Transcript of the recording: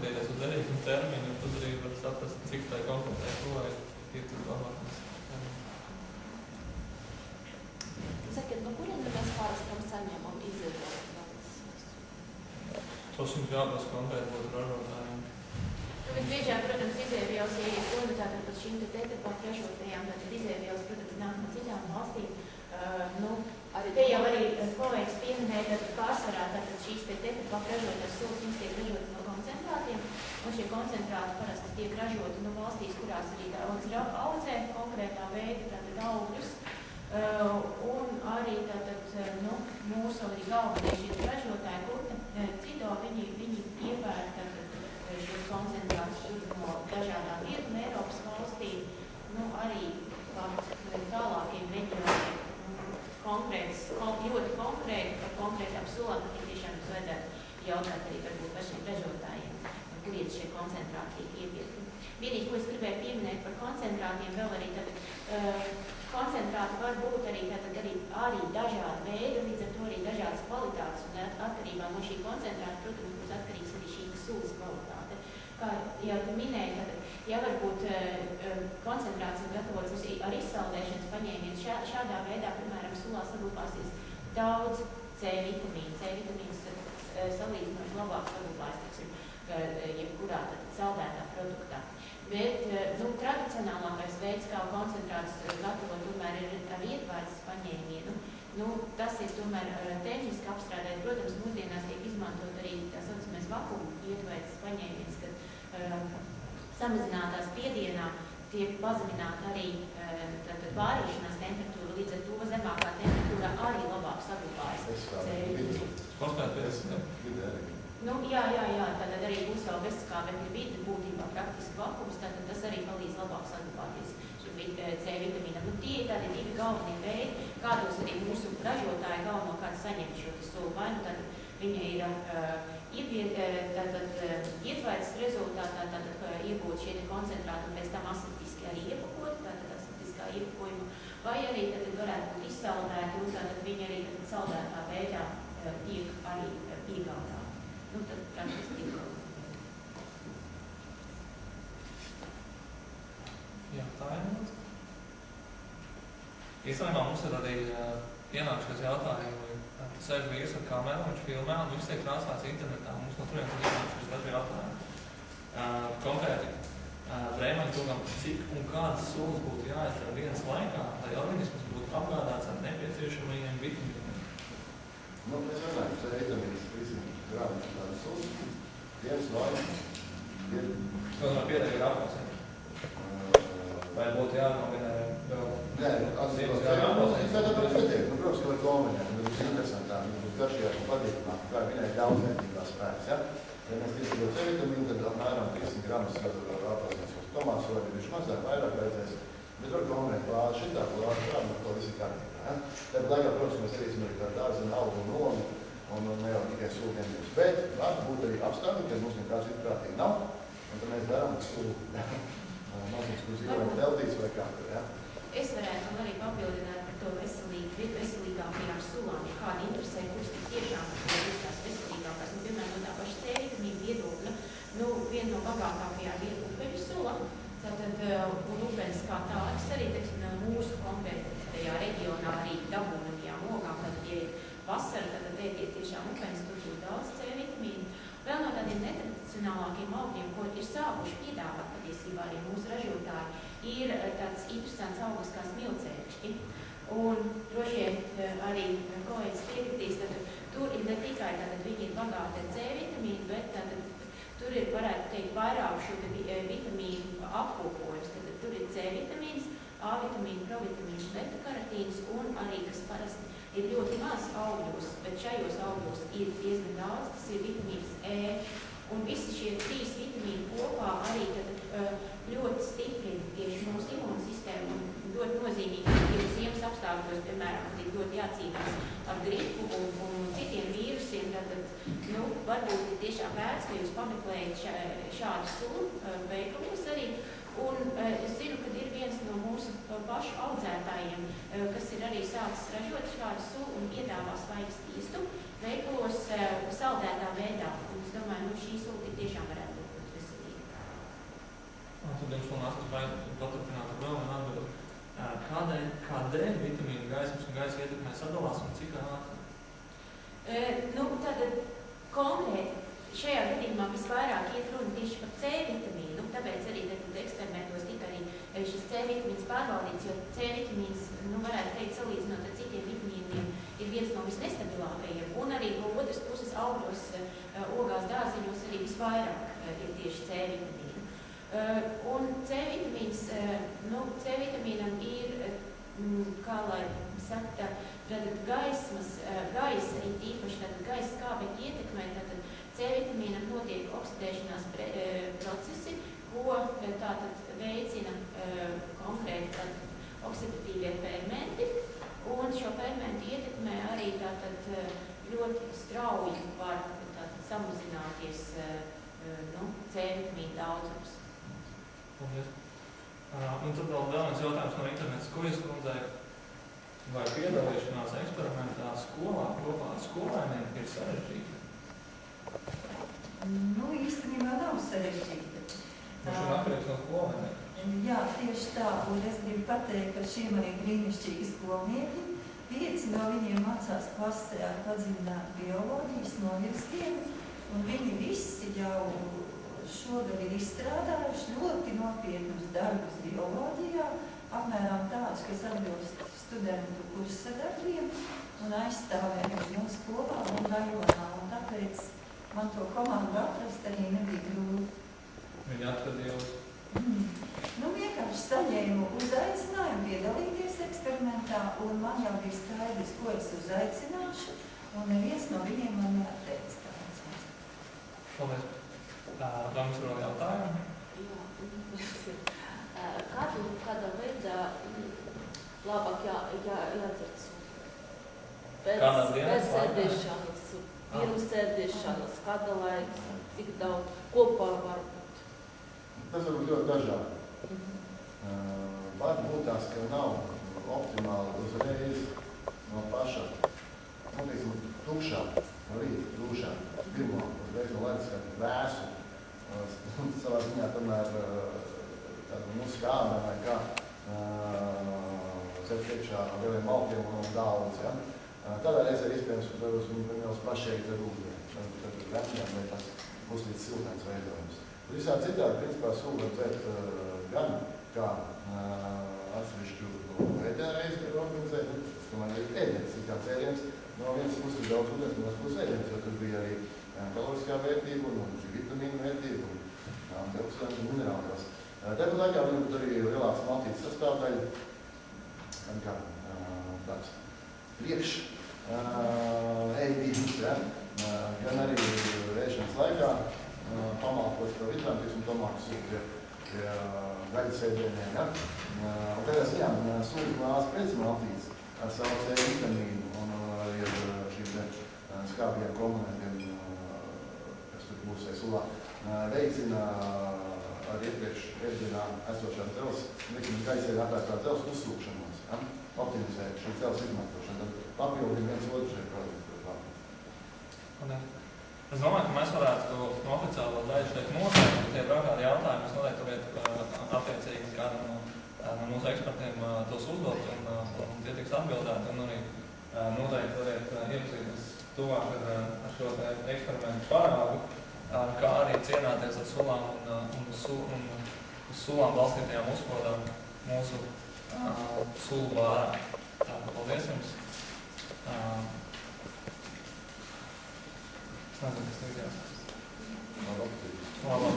orientēties uz derīgumu terminu, un tad arī var saprast, cik tā konkrētai suvai ir tur domātnes. Sakiet, no kuriem mēs pārstam saņemam izievielus? Tos jums jāprast konkrēti būtu ražotājiem. Visbiežāk, protams, izievielas, ja ir runa tātad par šīm tetrapaku ražotajām, tātad izievielas, protams, nāk no citām valstīm. Te jau arī kolēģis pieminēja, tātad pārsvarā tātad šīs tetrapaku ražotās sulas, viņas tiek ražotas no koncentrātiem, un šie koncentrāti parasti tiek ražoti no valstīs, kurās arī daudz audzē konkrētā veida, tātad augļus, un arī tātad, mūsu arī galvenie šie ražotāji, kurta, cido, viņi iepērk tātad šos koncentrātus no dažādām Rietumu Eiropas valstīm, arī pat tālākiem reģioniem, ļoti konkrēti, par konkrētām sulām, tad tiešām mums vajadzētu jautāt arī varbūt pašiem ražotājiem, kurien šie koncentrāti tiek iepirkti. Vienīgi, ko es gribēju pieminēt par koncentrātiem, vēl arī tad koncentrāti var būt arī dažādi veidi, līdz ar to arī dažādas kvalitātes, un atkarībā no šī koncentrāta, protams, būs atkarīgs arī šī sulas kvalitāte. Kā jau tu minēji, tad, ja varbūt koncentrāts ir gatavots ar izsaldēšanas paņēmienu, šādā veidā, piemēram, sulā saglabāsies daudz C vitamīnu. C vitamīns salīdzinoši labāk saglabājas, jebkurā saldētā produktā. Bet tradicionālākais veids, kā koncentrāts gatavot, tomēr ir ar ietvārdas paņēmienu. Tas ir tomēr tehniski apstrādēt. Protams, mūsdienās tiek izmantot arī tā saucamais vakuuma ietvārdas paņēmiens, kad samazinātā spiedienā tiek pazemināta arī vārīšanās temperatūra, līdz ar to zemākā temperatūra arī labāk saglabājas. Jā, tātad arī būs vēl bezskābekļa vide, būtībā praktiski vakums, tātad tas arī palīdz labāk saglabāties C vitamīnam. Tie ir tādi divi galvenie veidi, kādos arī mūsu ražotāji galvenokārt saņem šo sulu. Vai nu tad viņa ir ietvērtas rezultātā, iegūt šie koncentrāti un pēc tam aseptiski arī iepakot, tātad aseptiskā iepakojuma, vai arī tad varētu būt izsaldēti, un tātad viņi arī saldētā veidā tiek arī piegādāti. Tad praktiski tiek. Jā, tā ir mums. Īstenībā mums ir arī pienākušies jautājumi. Sēž vīrs ar kameru, viņš filmē, un viss tiek translēts internetā. Mums no turienes ir pienākušies daži jautājumi. Konkrēti, Breimaņa kungam, cik un kādas sulas būtu jāizdara dienas laikā, lai organisms būtu apgādāts ar nepieciešamajiem vitamīniem? Mēs runājam, ka vitamīnas 300 grāmi tādas sulas, dienas laikā. Kaut kā pietiek ar apmosiem? Vai būtu jānominē vēl? Nē, atzīmās, ka pietiek. Protams, ka var kombinēt, bet būs interesantāk, būs garšīgāk un patīkamāk, kā minēja daudzveidīgās spēks. Ja mēs tiešām C vitamīnu, tad apmēram 300 gramus aplasīs uz tomātus, vai viņš mazāk vairāk vajadzēs, bet var kombinēt plādu šitā, plādu šādu, to visi kārtībā. Ja? Tāpēc laikā, protams, mēs darīsim arī kā dārziņu, augu un noli, un ne jau tikai sūdienības. Bet var būt arī apstākļi, kad mums nekāds itprātīgi nav, un tad mēs darām sūdu. Mazliet, kur zīmēm teltīts vai kā tur, ja? Es varētu arī papildināt par to veselīgākajām sulām, ja kādi interesē, kuras tiešām būs tās veselīgākās. Piemēram, no tā paša C vitamīna viedokļa, viena no bagātākajām ir upeļu sula, un upeļas kā tādas arī, mūsu konkrētajā reģionā arī dabūnajām ogām, tad, ja ir vasara, tad ēdiet tiešām upeļas, tur būs daudz C vitamīnu. Vēl no tādiem netradicionālākiem augļiem, ko ir sākuši piedāvāt patiesībā arī mūsu ražotāji, ir tāds interesants auglis kā smilcēkšķi. Un droši vien arī kolēģis piekritīs, tad tur ir ne tikai viņi ir bagāti ar C vitamīnu, bet tur ir, varētu teikt, vairāk šo vitamīnu apkopojums. Tad tur ir C vitamīns, A vitamīna, provitamīns, beta-karotīns un arī, kas parasti ir ļoti maz augļos, bet šajos augļos ir diezgan daudz, tas ir vitamīns E. Un visi šie 3 vitamīni kopā arī ļoti stiprina tieši mūsu imūnsistēmu un ļoti nozīmīgi, ja ziemas apstākļos, piemēram, kad ir ļoti jācīnās ar gripu un citiem vīrusiem, tad varbūt ir tiešām vērts, ka jūs pameklējat šādu sulu veikalos arī. Un es zinu, ka ir viens no mūsu pašu audzētājiem, kas ir arī sācis ražot šādu sulu un piedāvā svaigas tiestu veikalos saldētā veidā. Un es domāju, šī sula tiešām varētu būt Un tad jums vēl nākas vai paturpināt ar vēl un atbildi. Kādēļ vitamīnu gaismas un gaisa ietekmē sadalās un cik ātri? Tātad konkrēti šajā gadījumā visvairāk iet runa tieši par C vitamīnu, tāpēc arī eksperimentos tika arī šis C vitamīns pārbaudīts, jo C vitamīns, varētu teikt, salīdzinot ar citiem vitamīniem, ir viens no visnestabilākajiem, un arī no otras puses augļos, ogās, dārziņos arī visvairāk ir tieši C vitamīnu. Un C vitamīns, C vitamīnam ir, kā lai saka, tātad gaisa ir īpaši, tātad gaisa skābekļi ietekmē, tātad C vitamīnam notiek oksidēšanās procesi, ko tātad veicina konkrēti tātad oksidatīvie fermenti, un šo fermentu ietekmē arī tātad ļoti strauji var tātad samazināties C vitamīna daudzums. Paldies. Un tad vēl viens jautājums no interneta. Ko jūs kundzei, vai piedalīšanās eksperimentā skolā kopā ar skolēniem ir sarežģīta? Īstenībā nav sarežģīta. Viņš ir atkarīgs no skolēniem. Jā, tieši tā. Un es gribu pateikt, ka šiem arī brīnišķīgi skolnieki. 5 no viņiem mācās klasē ar padziļinātu bioloģijas novirzienu, un viņi visi jau šogad ir izstrādājuši ļoti nopietnus darbus bioloģijā, apmēram tādus, kas atbilst studentu kursa darbiem un aizstāvējuši no skolā un rajonā. Un tāpēc man to komandu atrast arī nebija grūti. Viņi atrada jūs? Vienkārši saņēmu uzaicinājumu piedalīties eksperimentā, un man jau bija skaidrs, ko es uzaicināšu, un neviens no viņiem man neatteica. Paldies. Vai mums ir vēl jautājumi? Kādā veidā labāk jādzird pēc sēdēšanas, pirms sēdēšanas, kāda laika, cik daudz kopā var būt? Tas var būt ļoti dažādi. Var būt tās, ka nav optimāli uzreiz no paša, tukšā, no rīta dušā, pirmo, uzreiz no laikas kā vēsu. Savā ziņā tomēr tādu skābē vai kā cept iekšā no lieliem malkiem un daudz. Ja? Tādā reizē iespējams, ka viņi jau pašēgt ar ūdeni. Tad veciem, vai tas būs līdz siltens veidojums. Visā citādi, principā, sūlu var dzert gan kā atsevišķu ēdēreiz, kad organizēt, tas tomēr ir ēdienas, ir kā cēliens. No vienas puses ir daudz ūdens, no otras puses ēdienas, jo tur bija arī kaloriskā vērtība un vitamīnu vērtība un antioksidantu un minerālos. Tāpat laikā viņam būtu arī lielāks maltītes sastāvdaļa, kā tāds priekš ēdības, ja? Gan arī ēšanas laikā pamalkot par vitamīnu un tomātu sūku pie gaļas ēdieniem. Ja? Un tādā ziņā sūku nāca pēc maltītes ar savu C vitamīnu un arī ar šīm skābjiem komponentiem, kas tur būs sulā, veicina ar iepriekš ēdienā esošām dzelzs, gaisa ir atvērtā dzelzs uzsūkšanos, ja? Optimizē šī dzelzs izmantošana, tad papildina viens otru šeit produktu. Es domāju, ka mēs varētu no oficiālo daļu šeit noteikt, ka tie ir vēl kādi jautājumi, mēs noteikti varētu attiecīgi kādam no mūsu ekspertiem tos uzdot un tie tiks atbildēti un arī noteikti varētu iepazīties tuvāk ar šo eksperimentu parādu, kā arī cienāties ar sulām un uz sulām balstītajām uzkodām mūsu sulu bārā. Tātad, paldies jums! Es nezinu, kas tev jāsaka. Labāk. Labāk.